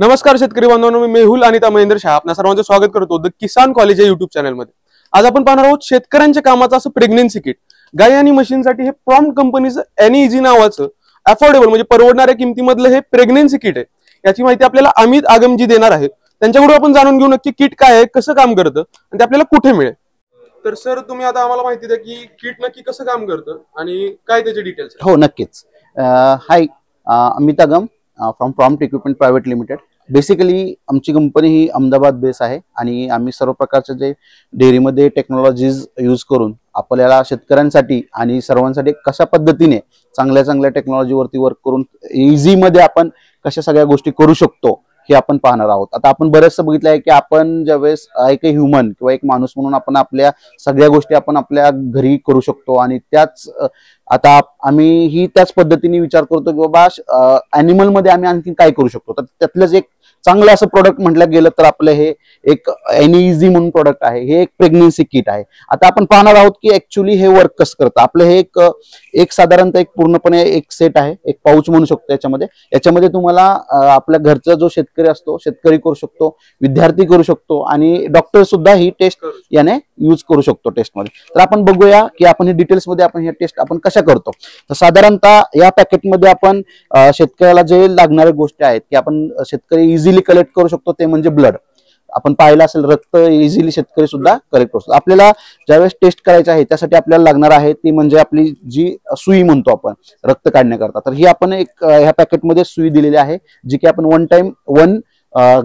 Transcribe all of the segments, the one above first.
नमस्कार शेतकरी बांधवांनो, मी मेहुल अनिता महेंद्र शाह आपल्या सर्वांचे स्वागत करतो द किसान कॉलेज या युट्यूब चॅनलमध्ये। आज आपण पाहणार आहोत शेतकऱ्यांच्या कामाचं असं प्रेग्नन्सी किट। गाय आणि म्हशींसाठी हे प्रॉम्प्ट कंपनीचं एनी इझी नावाचं अफोर्डेबल म्हणजे परवडणाऱ्या किमतीमधलं हे प्रेग्नन्सी किट आहे। याची माहिती आपल्याला अमित आगमजी देणार आहेत। त्यांच्याकडून आपण जाणून घेऊ नक्की किट काय आहे, कसं काम करतं आणि ते आपल्याला कुठे मिळेल। तर सर, तुम्ही आता आम्हाला माहिती द्या की किट नक्की कसं काम करतं आणि काय त्याचे डिटेल्स। हो, नक्कीच। हाय, अमित आगम from prompt equipment private limited. Basically आमची कंपनी ही अहमदाबाद बेस आहे आणि आम्ही सर्व प्रकारचे जे डेअरीमध्ये टेक्नॉलॉजीज यूज करून आपल्याला शेतकऱ्यांसाठी आणि सर्वांसाठी कशा पद्धतीने चांगल्या टेक्नॉलॉजीवरती वर्क करून इझीमध्ये आपण कशा सगळ्या गोष्टी करू शकतो हे आपण पाहणार आहोत। आता आपण बरेचसं बघितलं आहे की आपण ज्यावेळेस एक ह्युमन किंवा एक माणूस म्हणून आपण आपल्या सगळ्या गोष्टी आपण आपल्या घरी करू शकतो आणि त्याच आता आम्ही ही त्याच पद्धतीने विचार करतो की बाबा ॲनिमल मध्ये आम्ही आणखी काय करू शकतो। तर त्यातलंच एक चांगलं असं प्रोडक्ट म्हटलं गेलं तर आपलं हे एक एनी इझी म्हणून प्रोडक्ट आहे। हे एक प्रेग्नन्सी किट आहे। आता आपण पाहणार आहोत की ऍक्च्युली हे वर्क कसं करतं। आपलं हे एक साधारणतः एक पूर्णपणे एक सेट आहे, एक पाऊच म्हणू शकतो। याच्यामध्ये तुम्हाला आपल्या घरचा जो शेतकरी असतो, शेतकरी करू शकतो, विद्यार्थी करू शकतो आणि डॉक्टर सुद्धा ही टेस्ट याने यूज करू शकतो टेस्टमध्ये। तर आपण बघूया की आपण हे डिटेल्स मध्ये आपण हे टेस्ट आपण कशा करतो। तर साधारणतः या पॅकेटमध्ये आपण शेतकऱ्याला जे लागणाऱ्या गोष्टी आहेत की आपण शेतकरी इझिली कलेक्ट करू शकतो ते म्हणजे ब्लड। आपण पाहिलं असेल रक्त इझिली शेतकरी सुद्धा कलेक्ट करू शकतो। आपल्याला ज्यावेळेस टेस्ट करायचं आहे त्यासाठी आपल्याला लागणार आहे ती म्हणजे आपली जी सुई म्हणतो आपण रक्त काढण्याकरता। तर ही आपण एक ह्या पॅकेटमध्ये सुई दिलेली आहे जी की आपण वन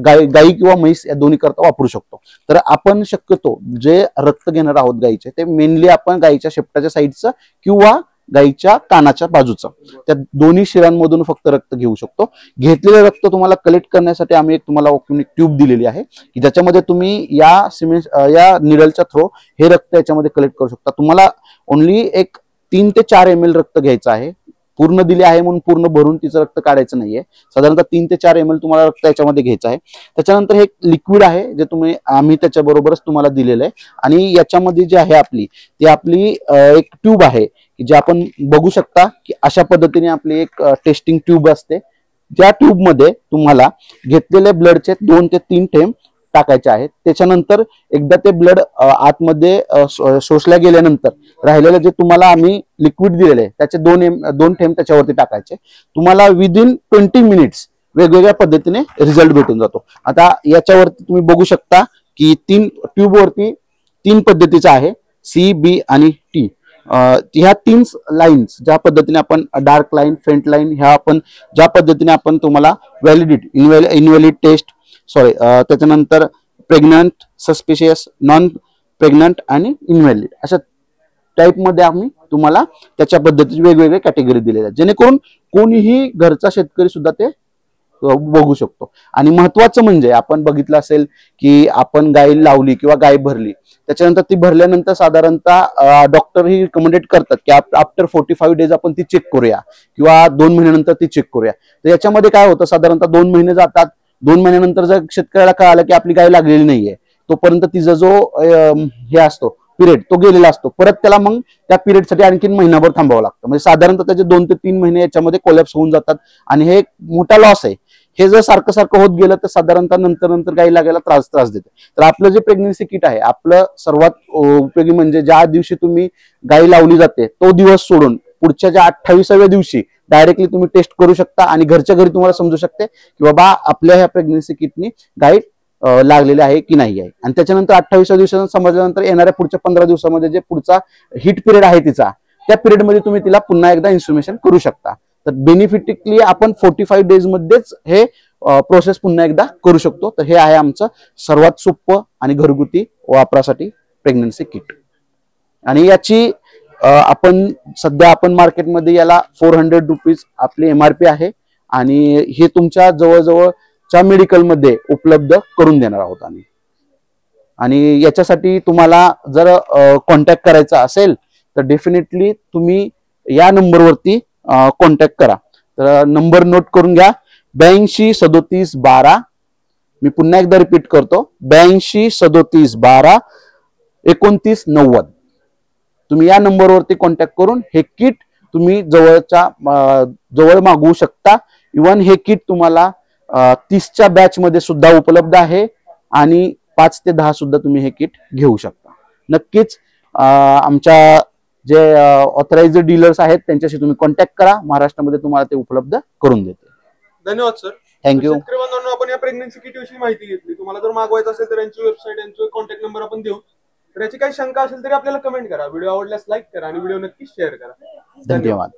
गाई किंवा म्हैस या दोन्ही करता वापरू शकतो। तर आपण शक्यतो जे रक्त घेणार आहोत गाईचे ते मेनली आपण गाईच्या शेपटाच्या साईडचं किंवा गाईच्या कानाच्या बाजूचं त्या दोन्ही शिरांमधून फक्त रक्त घेऊ शकतो। घेतलेलं रक्त तुम्हाला कलेक्ट करण्यासाठी आम्ही एक तुम्हाला ट्यूब दिलेली आहे की ज्याच्यामध्ये तुम्ही या निडलच्या थ्रो हे रक्त याच्यामध्ये कलेक्ट करू शकता। तुम्हाला ओनली एक 3 ते 4 ml रक्त घ्यायचं आहे। पूर्ण दिली आहे म्हणून पूर्ण भरून तिचं रक्त काढायचं नाहीये। साधारणतः 3 ते 4 ml तुम्हाला रक्त याच्यामध्ये घ्यायचं आहे। त्याच्यानंतर हे लिक्विड आहे जे आम्ही त्याच्या बरोबरच तुम्हाला दिलेलं आहे आणि याच्यामध्ये जे आहे ती आपली एक ट्यूब आहे की जे आपण बघू शकता की अशा पद्धतीने आपली एक टेस्टिंग ट्यूब असते। ज्या ट्यूब मध्ये तुम्हाला घेतलेले ब्लडचे 2 ते 3 थेंब टाकायचे आहेत। त्याच्यानंतर एकदा ते ब्लड आतमध्ये शोषल्या गेल्यानंतर राहिलेलं जे तुम्हाला आम्ही लिक्विड दिलेलं आहे त्याचे 2 थेंब त्याच्यावरती टाकायचे। तुम्हाला विदिन 20 मिनिट्स वेगवेगळ्या पद्धतीने रिझल्ट भेटून जातो। आता याच्यावरती तुम्ही बघू शकता की 3 ट्यूब वरती 3 पद्धतीचा आहे, सी, बी आणि टी। ह्या 3 लाईन्स ज्या पद्धतीने आपण डार्क लाईन, फेंट लाईन ह्या आपण ज्या पद्धतीने आपण तुम्हाला इनव्हॅलिड टेस्ट त्याच्यानंतर प्रेग्नंट, सस्पिशियस, नॉन प्रेग्नंट आणि इनव्हॅलिड अशा टाईप मध्ये आम्ही तुम्हाला त्याच्या पद्धतीचे वेगवेगळे कॅटेगरी दिलेल्या आहेत जेणेकरून कोणीही घरचा शेतकरी सुद्धा ते बघू शकतो। आणि महत्वाचं म्हणजे आपण बघितलं असेल की आपण गाय लावली किंवा गाय भरली त्याच्यानंतर ती भरल्यानंतर साधारणतः डॉक्टर ही रिकमेंडेड करतात की आफ्टर 45 डेज आपण ती चेक करूया किंवा 2 महिन्यानंतर ती चेक करूया। तर याच्यामध्ये काय होतं, साधारणतः 2 महिने जातात। 2 महिन्यानंतर जर शेतकऱ्याला कळालं की आपली गाय लागलेली नाहीये तोपर्यंत तिचा जो हे असतो पिरियड तो गेलेला असतो। परत त्याला मग त्या पिरियडसाठी आणखी महिनाभर थांबावं लागतं। म्हणजे साधारणतः त्याचे 2 ते 3 महिने याच्यामध्ये कोलॅप्स होऊन जातात आणि हे एक मोठा लॉस आहे। हे जर सारखं होत गेलं तर साधारणतः नंतर गाई लागायला त्रास देते। तर आपलं जे प्रेग्नन्सी किट आहे आपलं सर्वात उपयोगी म्हणजे ज्या दिवशी तुम्ही गाई लावली जाते तो दिवस सोडून पुढच्या ज्या 28व्या दिवशी डायरेक्टली तुम्ही टेस्ट करू शकता आणि घरच्या घरी तुम्हाला समजू शकते की बाबा आपल्या ह्या प्रेग्नन्सी किटनी गाय लागलेले आहे की नाही आहे। आणि त्याच्यानंतर 28व्या दिवसानं समजल्यानंतर येणाऱ्या पुढच्या 15 दिवसामध्ये जे पुढचा हिट पिरियड आहे तिचा त्या पिरियडमध्ये तुम्ही तिला पुन्हा एकदा इन्स्ट्रुमेशन करू शकता। तर बेनिफिटिकली आपण 45 डेज मध्येच हे प्रोसेस पुन्हा एकदा करू शकतो। तर हे आहे आमचं सर्वात सोपं आणि घरगुती वापरासाठी प्रेग्नन्सी किट। आणि याची आपण सध्या मार्केटमध्ये याला 400 रुपीज आपली MRP आहे आणि हे तुमच्या जवळच्या मेडिकलमध्ये उपलब्ध करून देणार आहोत आम्ही। आणि याच्यासाठी तुम्हाला जर कॉन्टॅक्ट करायचा असेल तर डेफिनेटली तुम्ही या नंबरवरती कॉन्टॅक्ट करा। तर नंबर नोट करून घ्या, 82 37 12। मी पुन्हा एकदा रिपीट करतो, 82 37 12 29 90। तुम्ही या नंबरवरती कॉन्टॅक्ट करून हे किट तुम्ही जवळ मागवू शकता। इव्हन हे किट तुम्हाला 30च्या बॅच मध्ये सुद्धा उपलब्ध आहे आणि 5 ते 10 सुद्धा तुम्ही हे किट घेऊ शकता. नक्कीच आमच्या जे ऑथराइज्ड डीलर्स आहेत त्यांच्याशी तुम्ही कॉन्टॅक्ट करा. महाराष्ट्रामध्ये तुम्हाला ते उपलब्ध करून देते. धन्यवाद सर. थँक्यू. शेतकरी बांधवांनो, आपण या प्रेग्नन्सी किट विषयी माहिती घेतली. तुम्हाला जर मागवायचं असेल तर यांची वेबसाईट, यांचा कॉन्टॅक्ट नंबर आपण देऊ. तर याची काही शंका असेल तरी आपल्याला कमेंट करा. व्हिडिओ आवडल्यास लाईक करा आणि व्हिडिओ नक्की शेअर करा. धन्यवाद.